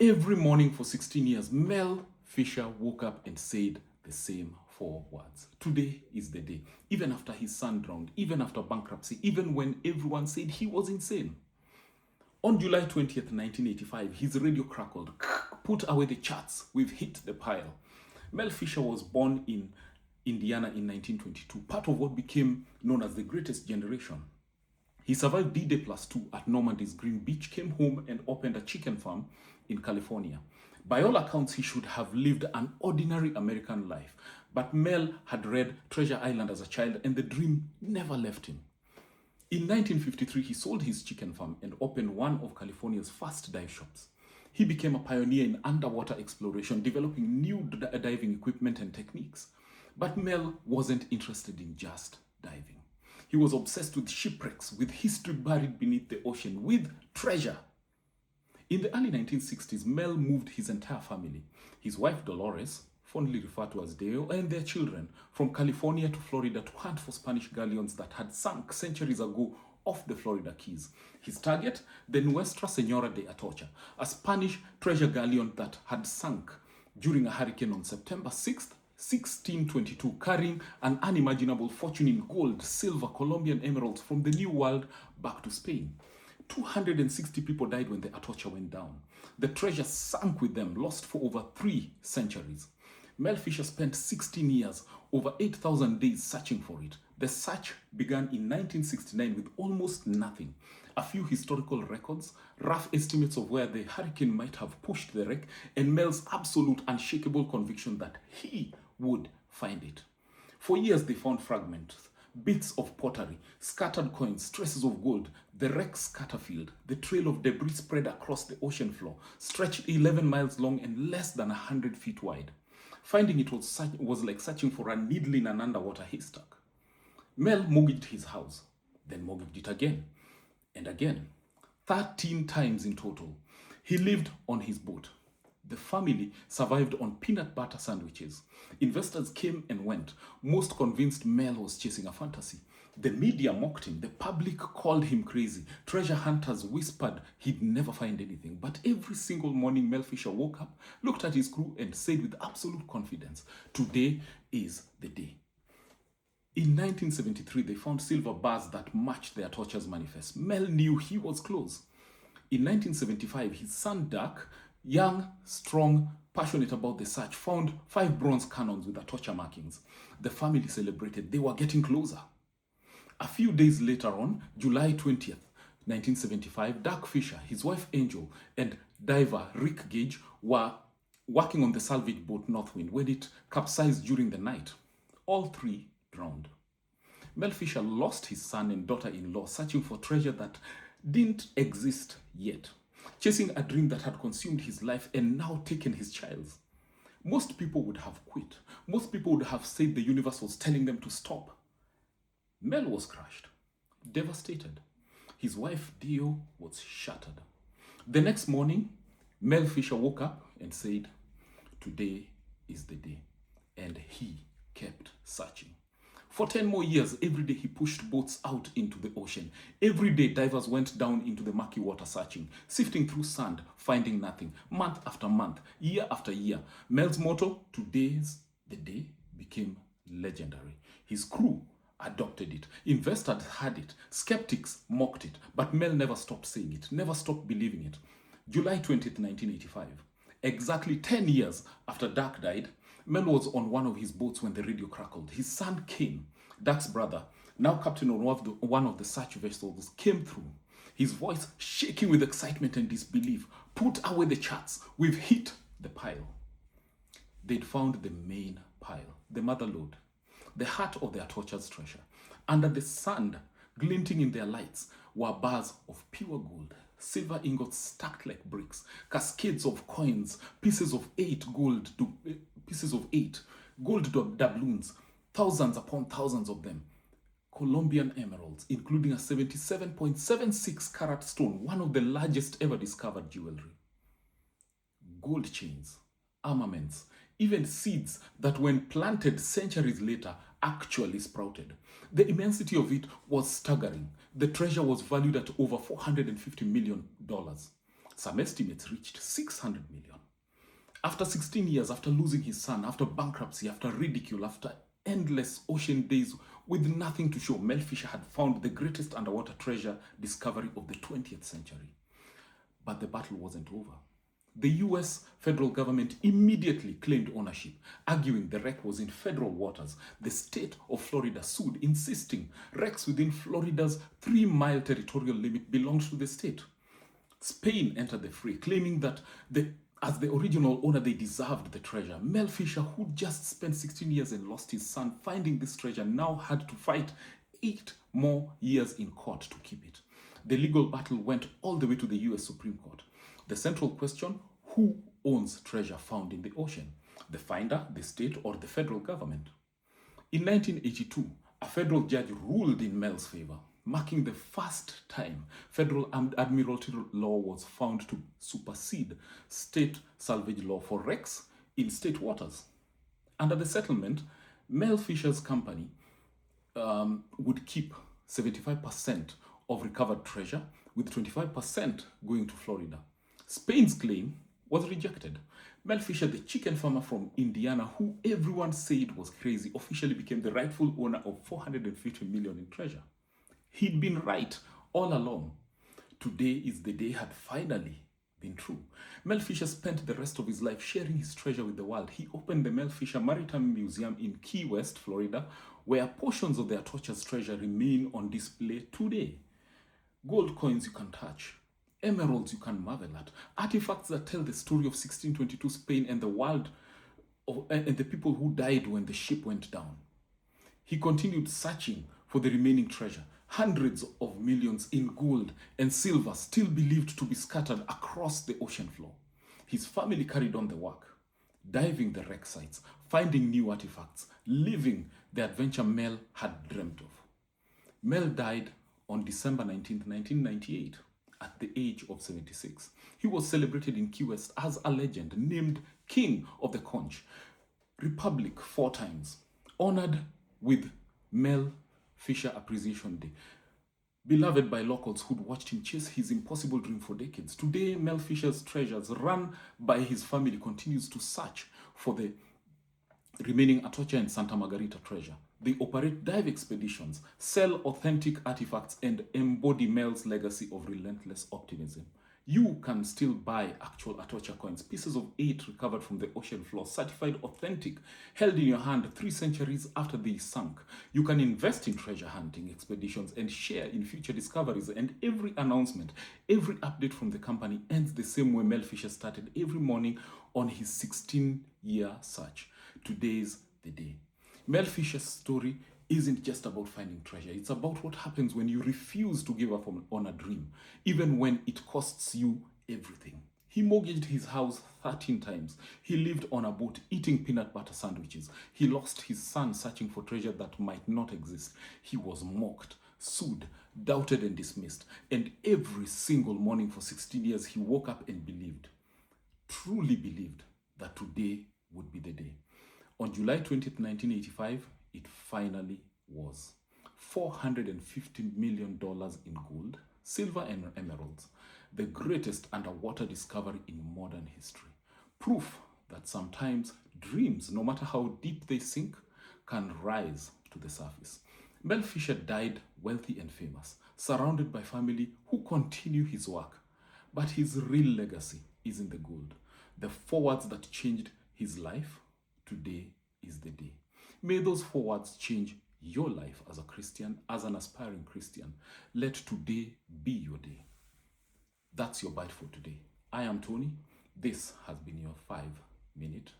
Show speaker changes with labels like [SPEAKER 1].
[SPEAKER 1] Every morning for 16 years, Mel Fisher woke up and said the same four words. Today is the day. Even after his son drowned, even after bankruptcy, even when everyone said he was insane. On July 20th, 1985, his radio crackled. Put away the charts. We've hit the pile. Mel Fisher was born in Indiana in 1922, part of what became known as the Greatest Generation. He survived D-Day +2 at Normandy's Green Beach, came home and opened a chicken farm in California. By all accounts, he should have lived an ordinary American life, but Mel had read Treasure Island as a child and the dream never left him. In 1953, he sold his chicken farm and opened one of California's first dive shops. He became a pioneer in underwater exploration, developing new diving equipment and techniques. But Mel wasn't interested in just diving. He was obsessed with shipwrecks, with history buried beneath the ocean, with treasure. In the early 1960s, Mel moved his entire family, his wife Dolores, fondly referred to as Deo, and their children, from California to Florida to hunt for Spanish galleons that had sunk centuries ago off the Florida Keys. His target, the Nuestra Señora de Atocha, a Spanish treasure galleon that had sunk during a hurricane on September 6th, 1622, carrying an unimaginable fortune in gold, silver, Colombian emeralds from the New World back to Spain. 260 people died when the Atocha went down. The treasure sank with them, lost for over 3 centuries. Mel Fisher spent 16 years, over 8,000 days searching for it. The search began in 1969 with almost nothing. A few historical records, rough estimates of where the hurricane might have pushed the wreck, and Mel's absolute unshakable conviction that he would find it. For years they found fragments, bits of pottery, scattered coins, traces of gold, the wreck scatterfield, the trail of debris spread across the ocean floor, stretched 11 miles long and less than 100 feet wide. Finding it was like searching for a needle in an underwater haystack. Mel mortgaged his house, then mortgaged it again and again, 13 times in total. He lived on his boat. The family survived on peanut butter sandwiches. Investors came and went, most convinced Mel was chasing a fantasy. The media mocked him. The public called him crazy. Treasure hunters whispered he'd never find anything. But every single morning, Mel Fisher woke up, looked at his crew, and said with absolute confidence, "Today is the day." In 1973, they found silver bars that matched their torture's manifest. Mel knew he was close. In 1975, his son Dirk, young, strong, passionate about the search, found 5 bronze cannons with the torture markings. The family celebrated. They were getting closer. A few days later on, July 20th, 1975, Dirk Fisher, his wife Angel, and diver Rick Gage were working on the salvage boat Northwind when it capsized during the night. All 3 drowned. Mel Fisher lost his son and daughter-in-law searching for treasure that didn't exist yet, chasing a dream that had consumed his life and now taken his child's. Most people would have quit. Most people would have said the universe was telling them to stop. Mel was crushed, devastated. His wife Dio was shattered. The next morning, Mel Fisher woke up and said, "Today is the day." And he kept searching. For 10 more years, every day he pushed boats out into the ocean. Every day, divers went down into the murky water searching, sifting through sand, finding nothing. Month after month, year after year, Mel's motto, "Today's the day," became legendary. His crew adopted it. Investors had it. Skeptics mocked it. But Mel never stopped saying it, never stopped believing it. July 20th, 1985. Exactly 10 years after Dirk died, Mel was on one of his boats when the radio crackled. His son Kane, Dirk's brother, now captain on one of the search vessels, came through, his voice shaking with excitement and disbelief. "Put away the charts. We've hit the pile." They'd found the main pile, the mother lode, the heart of their tortured treasure. Under the sand, glinting in their lights, were bars of pure gold, silver ingots stacked like bricks, cascades of coins, pieces of 8 gold doubloons, thousands upon thousands of them, Colombian emeralds, including a 77.76 carat stone, one of the largest ever discovered jewelry, gold chains, armaments, even seeds that when planted centuries later actually sprouted. The immensity of it was staggering. The treasure was valued at over $450 million. Some estimates reached 600 million. After 16 years, after losing his son, after bankruptcy, after ridicule, after endless ocean days with nothing to show, Mel Fisher had found the greatest underwater treasure discovery of the 20th century. But the battle wasn't over. The US federal government immediately claimed ownership, arguing the wreck was in federal waters. The state of Florida sued, insisting wrecks within Florida's 3-mile territorial limit belonged to the state. Spain entered the fray, claiming that as the original owner, they deserved the treasure. Mel Fisher, who just spent 16 years and lost his son finding this treasure, now had to fight 8 more years in court to keep it. The legal battle went all the way to the US Supreme Court. The central question: who owns treasure found in the ocean? The finder, the state, or the federal government? In 1982, a federal judge ruled in Mel's favor, marking the first time federal admiralty law was found to supersede state salvage law for wrecks in state waters. Under the settlement, Mel Fisher's company would keep 75% of recovered treasure, with 25% going to Florida. Spain's claim was rejected. Mel Fisher, the chicken farmer from Indiana, who everyone said was crazy, officially became the rightful owner of $450 million in treasure. He'd been right all along. Today is the day had finally been true. Mel Fisher spent the rest of his life sharing his treasure with the world. He opened the Mel Fisher Maritime Museum in Key West, Florida, where portions of their tortured treasure remain on display today. Gold coins you can touch, emeralds you can marvel at, artifacts that tell the story of 1622 Spain and the world and the people who died when the ship went down. He continued searching for the remaining treasure, hundreds of millions in gold and silver still believed to be scattered across the ocean floor. His family carried on the work, diving the wreck sites, finding new artifacts, living the adventure Mel had dreamt of. Mel died on December 19, 1998, at the age of 76. He was celebrated in Key West as a legend, named King of the Conch, Republic 4 times, honored with Mel Fisher Appreciation Day, beloved by locals who'd watched him chase his impossible dream for decades. Today, Mel Fisher's treasures, run by his family, continues to search for the remaining Atocha and Santa Margarita treasure. They operate dive expeditions, sell authentic artifacts, and embody Mel's legacy of relentless optimism. You can still buy actual Atocha coins, pieces of 8 recovered from the ocean floor, certified authentic, held in your hand 3 centuries after they sunk. You can invest in treasure hunting expeditions and share in future discoveries, and every announcement, every update from the company ends the same way Mel Fisher started every morning on his 16-year search. Today's the day. Mel Fisher's story isn't just about finding treasure. It's about what happens when you refuse to give up on a dream, even when it costs you everything. He mortgaged his house 13 times. He lived on a boat eating peanut butter sandwiches. He lost his son searching for treasure that might not exist. He was mocked, sued, doubted, and dismissed. And every single morning for 16 years, he woke up and believed, truly believed, that today would be the day. On July 20th, 1985, it finally was. $450 million in gold, silver, and emeralds. The greatest underwater discovery in modern history. Proof that sometimes dreams, no matter how deep they sink, can rise to the surface. Mel Fisher died wealthy and famous, surrounded by family who continue his work. But his real legacy is in the gold. The 4 words that changed his life. Today is the day. May those 4 words change your life as a Christian, as an aspiring Christian. Let today be your day. That's your bite for today. I am Tony. This has been your 5-minute